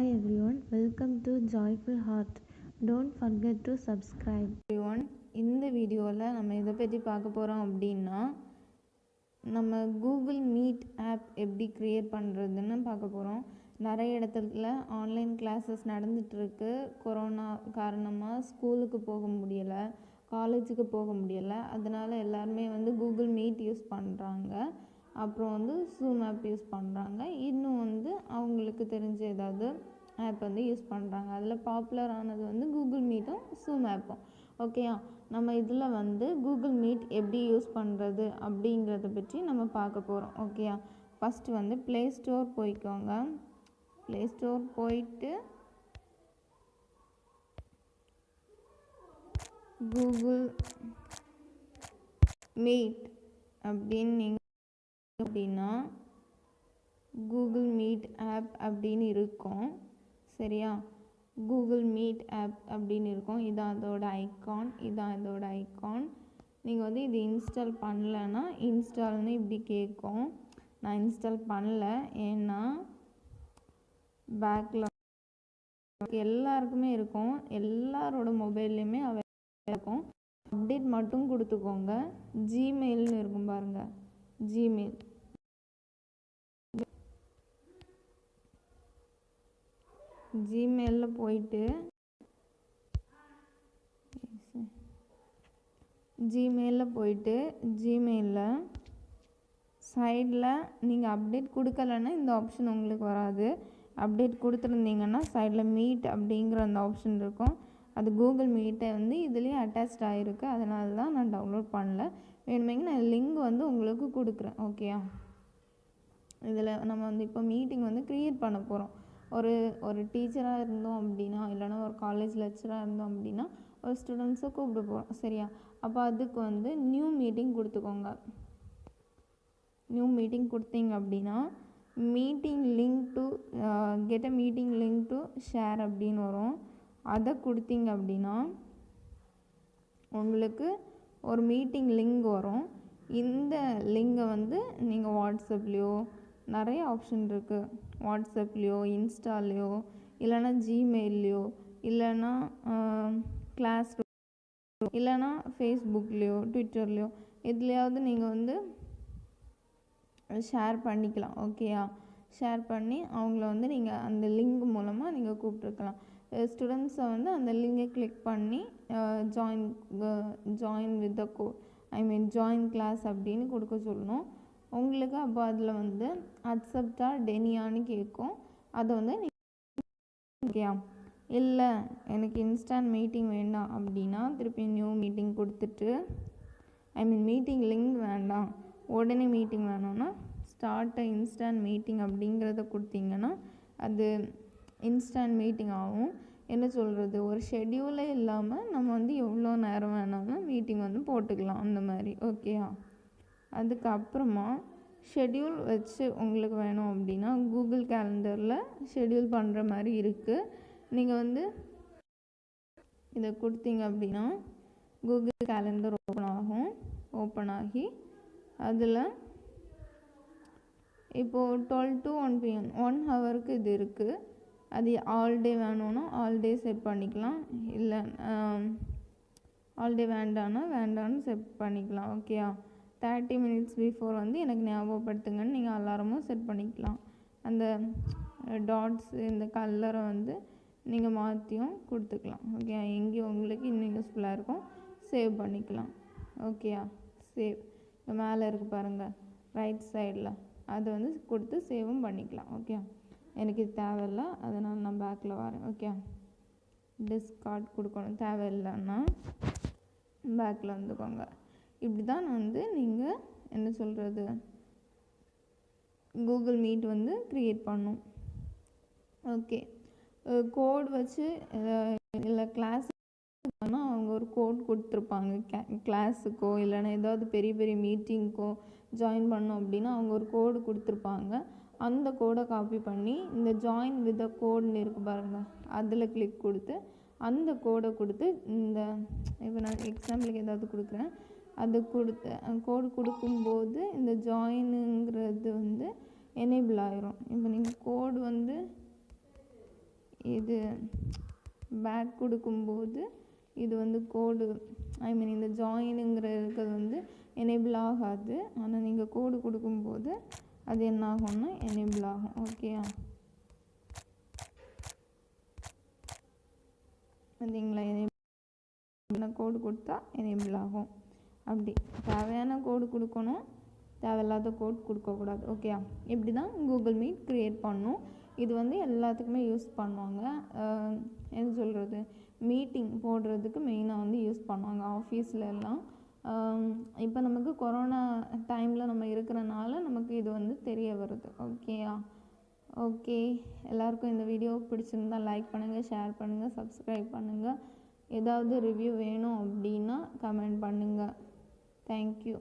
everyone, welcome to Joyful Heart. Don't forget to subscribe. everyone, இந்த வீடியோவில் நம்ம இதை பற்றி பார்க்க போகிறோம் அப்படின்னா நம்ம கூகுள் மீட் ஆப் எப்படி க்ரியேட் பண்ணுறதுன்னு பார்க்க போகிறோம். நிறைய இடத்துல ஆன்லைன் கிளாஸஸ் நடந்துகிட்ருக்கு. கொரோனா காரணமாக ஸ்கூலுக்கு போக முடியலை, காலேஜுக்கு போக முடியலை. அதனால் எல்லாருமே கூகுள் மீட் யூஸ் பண்ணுறாங்க. அப்புறம் ஜூம் ஆப் யூஸ் பண்ணுறாங்க. இன்னும் அவங்களுக்கு தெரிஞ்ச ஏதாவது ஆப் யூஸ் பண்ணுறாங்க. அதில் பாப்புலரானது கூகுள் மீட்டும் ஜூம் ஆப்பும். ஓகேயா, நம்ம இதில் கூகுள் மீட் எப்படி யூஸ் பண்ணுறது அப்படிங்கிறத பற்றி நம்ம பார்க்க போகிறோம். ஓகேயா, ஃபஸ்ட்டு ப்ளே ஸ்டோர் போய்க்கோங்க. ப்ளே ஸ்டோர் போயிட்டு கூகுள் மீட் அப்படின்னு நீங்கள் அப்படின்னா கூகுள் மீட் ஆப் அப்படின்னு இருக்கும். சரியா, கூகுள் மீட் ஆப் அப்படின்னு இருக்கும். இதான் அதோட ஐக்கான், இதான் இதோட ஐக்கான். நீங்கள் இது இன்ஸ்டால் பண்ணலைன்னா இன்ஸ்டால்னு இப்படி கேட்கும். நான் இன்ஸ்டால் பண்ணல, ஏன்னா பேக்கில் எல்லாருக்குமே இருக்கும், எல்லாரோட மொபைல்லையுமே அவைலபிளாக இருக்கும். அப்டேட் மட்டும் கொடுத்துக்கோங்க. ஜிமெயில்னு இருக்கும் பாருங்கள், ஜிமெயில். ஜிமெயிலில் போயிட்டு ஜிமெயிலில் சைடில் நீங்கள் அப்டேட் கொடுக்கலன்னா இந்த ஆப்ஷன் உங்களுக்கு வராது. அப்டேட் கொடுத்துருந்தீங்கன்னா சைடில் மீட் அப்படிங்கிற அந்த ஆப்ஷன் இருக்கும். அது கூகுள் மீட்டை இதுலேயே அட்டாச்ட் ஆகிருக்கு. அதனால தான் நான் டவுன்லோட் பண்ணல. வேணுமேங்க நான் லிங்க் உங்களுக்கு கொடுக்குறேன். ஓகேயா, இதில் நம்ம இப்போ மீட்டிங் க்ரியேட் பண்ண போகிறோம். ஒரு டீச்சராக இருந்தோம் அப்படின்னா, இல்லைனா ஒரு காலேஜ் லெக்சராக இருந்தோம் அப்படின்னா ஒரு ஸ்டூடெண்ட்ஸை கூப்பிட்டு போகிறோம். சரியா, அப்போ அதுக்கு நியூ மீட்டிங் கொடுத்துக்கோங்க. நியூ மீட்டிங் கொடுத்தீங்க அப்படின்னா meeting link to get a meeting link to share அப்படின்னு வரும். அதை கொடுத்தீங்க அப்படின்னா உங்களுக்கு ஒரு மீட்டிங் லிங்க் வரும். இந்த லிங்கை நீங்கள் வாட்ஸ்அப்லேயோ, நிறைய ஆப்ஷன் இருக்குது, வாட்ஸ்அப்லேயோ, இன்ஸ்டாலேயோ, இல்லைனா ஜிமெயில்லையோ, இல்லைனா கிளாஸ், இல்லைனா ஃபேஸ்புக்லேயோ, ட்விட்டர்லேயோ, எதுலையாவது நீங்கள் ஷேர் பண்ணிக்கலாம். ஓகேயா, ஷேர் பண்ணி அவங்கள நீங்கள் அந்த லிங்க் மூலமாக நீங்கள் கூப்பிட்ருக்கலாம். ஸ்டூடெண்ட்ஸை அந்த லிங்கை கிளிக் பண்ணி join with the join class அப்படின்னு கொடுக்க சொல்லணும் உங்களுக்கு. அப்போ அதில் அக்செப்டா டெனியான்னு கேட்கும். அதை ஓகேயா, இல்லை எனக்கு இன்ஸ்டன்ட் மீட்டிங் வேண்டாம் அப்படின்னா திருப்பி நியூ மீட்டிங் கொடுத்துட்டு மீட்டிங் லிங்க் வேண்டாம், உடனே மீட்டிங் வேணும்னா ஸ்டார்ட் இன்ஸ்டன்ட் மீட்டிங் அப்படிங்கிறத கொடுத்தீங்கன்னா அது இன்ஸ்டன்ட் மீட்டிங் ஆகும். என்ன சொல்கிறது, ஒரு ஷெட்யூலே இல்லாமல் நம்ம எவ்வளோ நேரம் வேணாலும் மீட்டிங் போட்டுக்கலாம் அந்த மாதிரி. ஓகேயா, அதுக்கப்புறமா ஷெட்யூல் வச்சு உங்களுக்கு வேணும் அப்படின்னா கூகுள் கேலண்டரில் ஷெட்யூல் பண்ணுற மாதிரி இருக்குது. நீங்கள் இதை கொடுத்தீங்க அப்படின்னா கூகுள் கேலண்டர் ஓப்பன் ஆகி அதில் இப்போது 12 to 1 PM 1 ஹவருக்கு இது இருக்குது. அது ஆல் டே வேணும்னா ஆல் டே செட் பண்ணிக்கலாம், இல்லை ஆல் டே வேண்டான்னு செட் பண்ணிக்கலாம். ஓகேயா, 30 minutes பிஃபோர் எனக்கு ஞாபகப்படுத்துங்கன்னு நீங்கள் அலாரமும் செட் பண்ணிக்கலாம். அந்த டாட்ஸ் இந்த கலரை நீங்கள் மாற்றியும் கொடுத்துக்கலாம். ஓகே, எங்கேயும் உங்களுக்கு இன்னும் யூஸ்ஃபுல்லாக இருக்கும். சேவ் பண்ணிக்கலாம். ஓகேயா, சேவ் மேலே இருக்குது பாருங்கள் ரைட் சைடில், அது கொடுத்து சேவும் பண்ணிக்கலாம். ஓகே, எனக்கு இது தேவையில்லை, அதனால் நான் பேக்கில் வரேன். ஓகே, டிஸ்கார்ட் கொடுக்கணும், தேவையில்லைன்னா பேக்கில் வந்துக்கோங்க. இப்படி தான் நீங்கள் என்ன சொல்கிறது கூகுள் மீட் க்ரியேட் பண்ணும். ஓகே, கோட் வச்சு இல்லை கிளாஸ் அவங்க ஒரு கோட் கொடுத்துருப்பாங்க. கிளாஸுக்கோ இல்லைன்னா ஏதாவது பெரிய பெரிய மீட்டிங்க்கோ ஜாயின் பண்ணோம் அப்படின்னா அவங்க ஒரு கோடு கொடுத்துருப்பாங்க. அந்த கோடை காப்பி பண்ணி இந்த ஜாயின் வித் த கோடுன்னு இருக்கு பாருங்கள், அதில் கிளிக் கொடுத்து அந்த கோடை கொடுத்து இந்த இப்போ நான் எக்ஸாம்பிளுக்கு ஏதாவது கொடுக்குறேன், அது கொடுத்து கோடு கொடுக்கும்போது இந்த ஜாயினுங்கிறது எனேபிள் ஆயிரும். இப்போ நீங்கள் கோடு இது பேக் கொடுக்கும்போது இது வந்து கோடு இந்த ஜாயினுங்கிற இருக்கிறது வந்து எனேபிள் ஆகாது. ஆனால் நீங்கள் கோடு கொடுக்கும்போது அது என்ன ஆகும்னா எனேபிள் ஆகும். ஓகேயா, பார்த்தீங்களா? எனேபிள் கோடு கொடுத்தா எனேபிள் ஆகும். அப்படி தேவையான கோடு கொடுக்கணும், தேவையில்லாத கோட் கொடுக்கக்கூடாது. ஓகேயா, இப்படி தான் கூகுள் மீட் க்ரியேட் பண்ணணும். இது வந்து எல்லாத்துக்குமே யூஸ் பண்ணுவாங்க. என்ன சொல்கிறது, மீட்டிங் போடுறதுக்கு மெயினாக வந்து யூஸ் பண்ணுவாங்க ஆஃபீஸில் எல்லாம். இப்போ நமக்கு கொரோனா டைமில் நம்ம இருக்கிறனால நமக்கு இது வந்து தெரிய வருது. ஓகேயா, ஓகே, எல்லாருக்கும் இந்த வீடியோ பிடிச்சிருந்தால் லைக் பண்ணுங்கள், ஷேர் பண்ணுங்கள், சப்ஸ்கிரைப் பண்ணுங்கள். ஏதாவது ரிவ்யூ வேணும் அப்படின்னா கமெண்ட் பண்ணுங்கள். தேங்க்யூ.